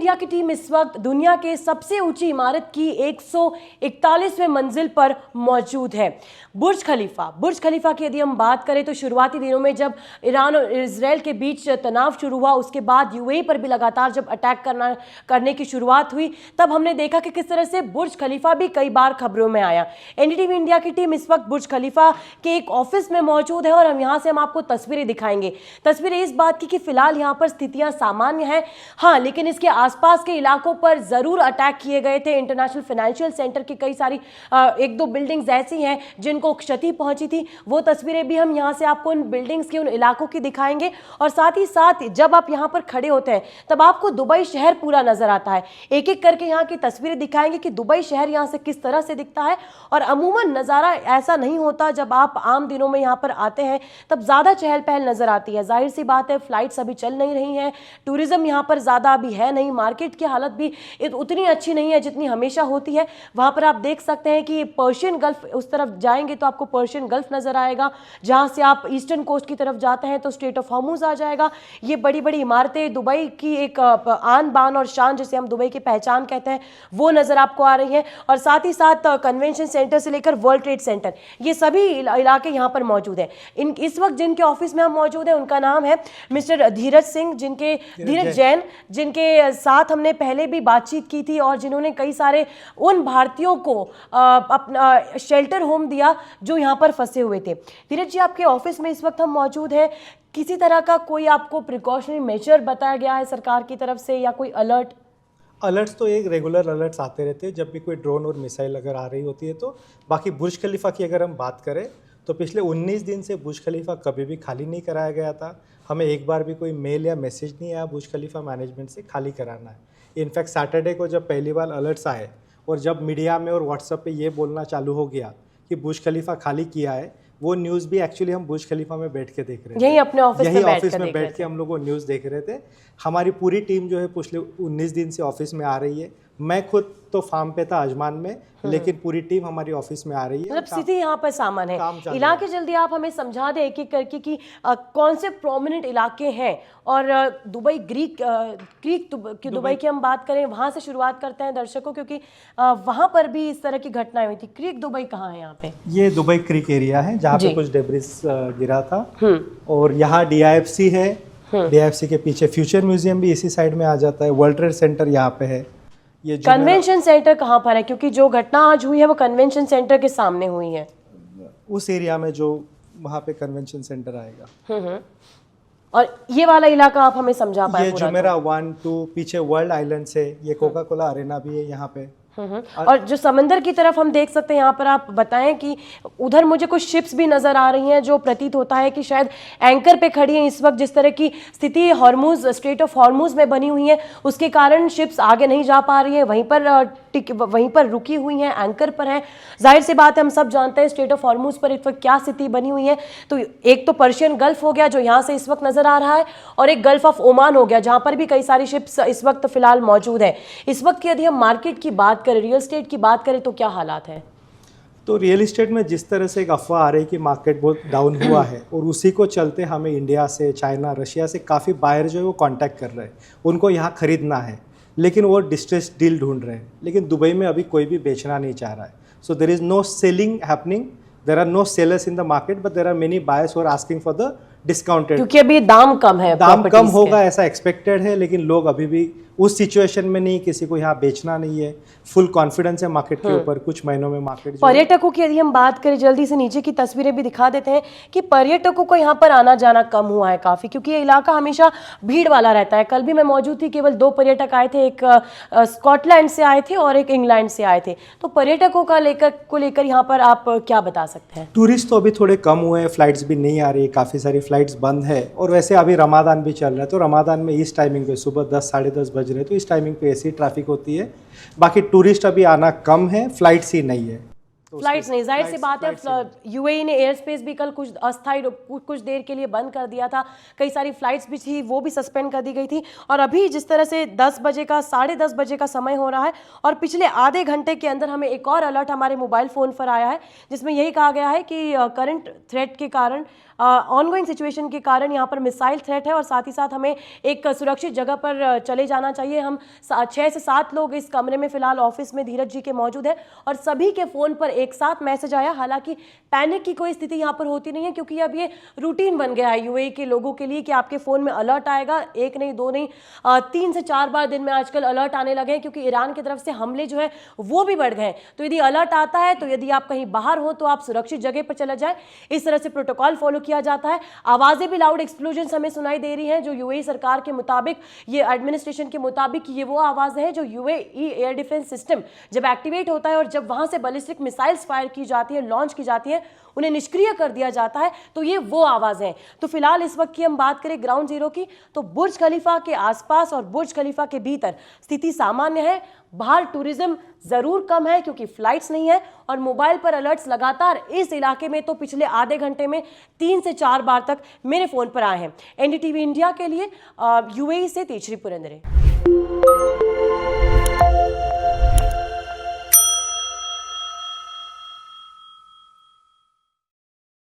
India की team इस वक्त दुनिया के सबसे ऊंची इमारत की 141वें मंजिल पर मौजूद है, बुर्ज खलीफा की यदि हम बात करें तो शुरुआती दिनों में जब ईरान और इजराइल के बीच तनाव शुरू हुआ, उसके बाद यूएई पर भी लगातार जब अटैक करने की शुरुआत हुई, तब हमने देखा कि किस तरह से बुर्ज खलीफा भी कई बार खबरों में आया। एनडीटीवी इंडिया की टीम इस वक्त बुर्ज खलीफा के एक ऑफिस में मौजूद है और हम यहां से आपको तस्वीरें दिखाएंगे। तस्वीरें इस बात की कि फिलहाल यहां पर स्थितियां सामान्य हैं, हाँ, लेकिन इसके आसपास के इलाकों पर जरूर अटैक किए गए थे। इंटरनेशनल फाइनेंशियल सेंटर की कई सारी एक दो बिल्डिंग्स ऐसी हैं जिनको क्षति पहुंची थी, वो तस्वीरें भी हम यहां से आपको उन बिल्डिंग्स की, उन इलाकों की दिखाएंगे। और साथ ही साथ जब आप यहां पर खड़े होते हैं तब आपको दुबई शहर पूरा नजर आता है। एक एक करके यहां की तस्वीरें दिखाएंगे कि दुबई शहर यहां से किस तरह से दिखता है। और अमूमन नजारा ऐसा नहीं होता, जब आप आम दिनों में यहां पर आते हैं तब ज्यादा चहल पहल नजर आती है। जाहिर सी बात है, फ्लाइट्स अभी चल नहीं रही हैं, टूरिज्म यहां पर ज्यादा अभी है नहीं, मार्केट की हालत भी उतनी अच्छी नहीं है जितनी हमेशा होती है। वहां पर आप देख सकते हैं कि पर्शियन गल्फ, उस तरफ जाएंगे तो आपको पर्शियन गल्फ नजर आएगा। जहां से आप ईस्टर्न कोस्ट की तरफ जाते हैं तो स्ट्रेट ऑफ हॉर्मुज आ जाएगा। ये बड़ी बड़ी इमारतें, दुबई की एक आन बान और शान, जिसे हम दुबई की पहचान कहते हैं, वो नजर आपको आ रही है। और साथ ही साथ कन्वेंशन सेंटर से लेकर वर्ल्ड ट्रेड सेंटर, ये सभी इलाके यहाँ पर मौजूद है। इस वक्त जिनके ऑफिस में हम मौजूद हैं उनका नाम है मिस्टर धीरज जैन, जिनके साथ हमने पहले भी बातचीत की थी और जिन्होंने कई सारे उन भारतीयों को अपना शेल्टर होम दिया जो यहाँ पर फंसे हुए थे। धीरज जी, आपके ऑफिस में इस वक्त हम मौजूद हैं, किसी तरह का कोई आपको प्रिकॉशनरी मेजर बताया गया है सरकार की तरफ से या कोई अलर्ट्स तो एक रेगुलर अलर्ट्स आते रहते हैं जब भी कोई ड्रोन और मिसाइल अगर आ रही होती है तो। बाकी बुर्ज खलीफा की अगर हम बात करें तो पिछले 19 दिन से बुर्ज खलीफा कभी भी खाली नहीं कराया गया था। हमें एक बार भी कोई मेल या मैसेज नहीं आया बुर्ज खलीफा मैनेजमेंट से खाली कराना है। इनफैक्ट सैटरडे को जब पहली बार अलर्ट्स आए और जब मीडिया में और व्हाट्सएप पे ये बोलना चालू हो गया कि बुर्ज खलीफा खाली किया है, वो न्यूज़ भी एक्चुअली हम बुर्ज खलीफा में बैठ के देख रहे थे। यही अपने ऑफिस में बैठ के हम लोग वो न्यूज़ देख रहे थे। हमारी पूरी टीम जो है पिछले 19 दिन से ऑफिस में आ रही है। मैं खुद तो फार्म पे था आजमान में, लेकिन पूरी टीम हमारी ऑफिस में आ रही है। मतलब स्थिति यहाँ पर सामान्य है। इलाके जल्दी आप हमें समझा दें एक एक करके कि कौन से प्रोमिनेंट इलाके हैं। और दुबई दुबई की हम बात करें, वहां से शुरुआत करते हैं दर्शकों, क्योंकि वहां पर भी इस तरह की घटनाएं हुई थी। क्रीक दुबई कहाँ है यहाँ पे? ये दुबई क्रीक एरिया है जहाँ पे कुछ डेब्रिस गिरा था। और यहाँ DIFC है। DIFC के पीछे फ्यूचर म्यूजियम भी इसी साइड में आ जाता है। वर्ल्ड ट्रेड सेंटर यहाँ पे है। ये कन्वेंशन सेंटर कहाँ पर है? क्योंकि जो घटना आज हुई है वो कन्वेंशन सेंटर के सामने हुई है, उस एरिया में जो वहाँ पे कन्वेंशन सेंटर आएगा। और ये वाला इलाका आप हमें समझा पाए? ये जुमेरा 1, 2 पीछे वर्ल्ड आइलैंड से ये कोका कोला अरेना भी है यहाँ पे। और जो समंदर की तरफ हम देख सकते हैं, यहाँ पर आप बताएं कि उधर मुझे कुछ शिप्स भी नजर आ रही हैं जो प्रतीत होता है कि शायद एंकर पे खड़ी हैं इस वक्त। जिस तरह की स्थिति हॉर्मुज, स्ट्रेट ऑफ हॉर्मुज में बनी हुई है, उसके कारण शिप्स आगे नहीं जा पा रही है, वहीं पर रुकी हुई हैं, एंकर पर हैं। जाहिर सी बात है, हम सब जानते हैं स्ट्रेट ऑफ हॉर्मुज पर इस वक्त क्या स्थिति बनी हुई है। तो एक तो पर्शियन गल्फ हो गया जो यहाँ से इस वक्त नजर आ रहा है, और एक गल्फ ऑफ ओमान हो गया जहाँ पर भी कई सारी शिप्स इस वक्त फिलहाल मौजूद है। इस वक्त की यदि हम मार्केट की बात करें, रियल एस्टेट की बात करें, तो क्या हालात है? तो रियल एस्टेट में जिस तरह से एक अफवाह आ रही है कि मार्केट बहुत डाउन हुआ है, और उसी को चलते हमें इंडिया से, चाइना, रशिया से काफ़ी बायर जो है वो कांटेक्ट कर रहे हैं, उनको यहाँ खरीदना है, लेकिन वो डिस्ट्रेस डील ढूंढ रहे हैं। लेकिन दुबई में अभी कोई भी बेचना नहीं चाह रहा है। So there is no selling happening, there are no sellers in the market, but there are many buyers who are asking for the discounted, क्योंकि अभी दाम कम है, दाम कम होगा ऐसा एक्सपेक्टेड है। लेकिन लोग अभी भी उस सिचुएशन में नहीं, किसी को यहाँ बेचना नहीं है, फुल कॉन्फिडेंस है मार्केट के ऊपर। कुछ महीनों में मार्केट पर्यटकों की यदि हम बात करें, जल्दी से नीचे की तस्वीरें भी दिखा देते हैं कि पर्यटकों को यहाँ पर आना जाना कम हुआ है काफी, क्योंकि ये इलाका हमेशा भीड़ वाला रहता है। कल भी मैं मौजूद थी, केवल 2 पर्यटक आए थे, एक स्कॉटलैंड से आए थे और एक इंग्लैंड से आए थे। तो पर्यटकों को लेकर यहाँ पर आप क्या बता सकते हैं? टूरिस्ट तो अभी थोड़े कम हुए हैं, फ्लाइट्स भी नहीं आ रही, काफ़ी सारी फ्लाइट्स बंद है। और वैसे अभी रमादान भी चल रहा है, तो रमादान में इस टाइमिंग पे सुबह 10, साढ़े 10 बज रहे, तो इस टाइमिंग पे ऐसी ट्रैफिक होती है। बाकी टूरिस्ट अभी आना कम है, फ्लाइट्स ही नहीं है। फ्लाइट्स नहीं, जाहिर सी बात है। यूएई ने एयर स्पेस भी कल कुछ अस्थायी कुछ देर के लिए बंद कर दिया था। कई सारी फ्लाइट्स भी थी, वो भी सस्पेंड कर दी गई थी। और अभी जिस तरह से 10 बजे का, 10:30 बजे का समय हो रहा है, और पिछले आधे घंटे के अंदर हमें एक और अलर्ट हमारे मोबाइल फ़ोन पर आया है, जिसमें यही कहा गया है कि करंट थ्रेट के कारण ऑनगोइंग सिचुएशन के कारण यहाँ पर मिसाइल थ्रेट है और साथ ही साथ हमें एक सुरक्षित जगह पर चले जाना चाहिए। हम 6 से 7 लोग इस कमरे में फिलहाल ऑफिस में धीरज जी के मौजूद है और सभी के फ़ोन पर एक साथ मैसेज आया। हालांकि पैनिक की कोई स्थिति यहाँ पर होती नहीं है क्योंकि अब ये रूटीन बन गया है यूएई के लोगों के लिए कि आपके फ़ोन में अलर्ट आएगा। एक नहीं, दो नहीं, 3 से 4 बार दिन में आजकल अलर्ट आने लगे हैं क्योंकि ईरान की तरफ से हमले जो है वो भी बढ़ गए। तो यदि अलर्ट आता है तो यदि आप कहीं बाहर हो तो आप सुरक्षित जगह पर चला जाए। इस तरह से प्रोटोकॉल फॉलो किया जाता है। आवाज़ें भी लाउड एक्सप्लोजन हमें सुनाई दे रही हैं जो यूएई सरकार के मुताबिक, ये एडमिनिस्ट्रेशन के मुताबिक ये वो आवाज़ है जो यूएई एयर डिफेंस सिस्टम जब एक्टिवेट होता है और जब वहां से बैलिस्टिक मिसाइल्स फायर की जाती है, लॉन्च की जाती है, उन्हें निष्क्रिय कर दिया जाता है, तो ये वो आवाज़ है। तो फिलहाल इस वक्त की हम बात करें ग्राउंड जीरो की तो बुर्ज खलीफा के आसपास और बुर्ज खलीफा के भीतर स्थिति सामान्य है। बाहर टूरिज्म जरूर कम है क्योंकि फ्लाइट्स नहीं है और मोबाइल पर अलर्ट्स लगातार इस इलाके में तो पिछले आधे घंटे में 3 से 4 बार तक मेरे फोन पर आए हैं। एनडीटीवी इंडिया के लिए यूएई से तेजश्री पुरंदरे।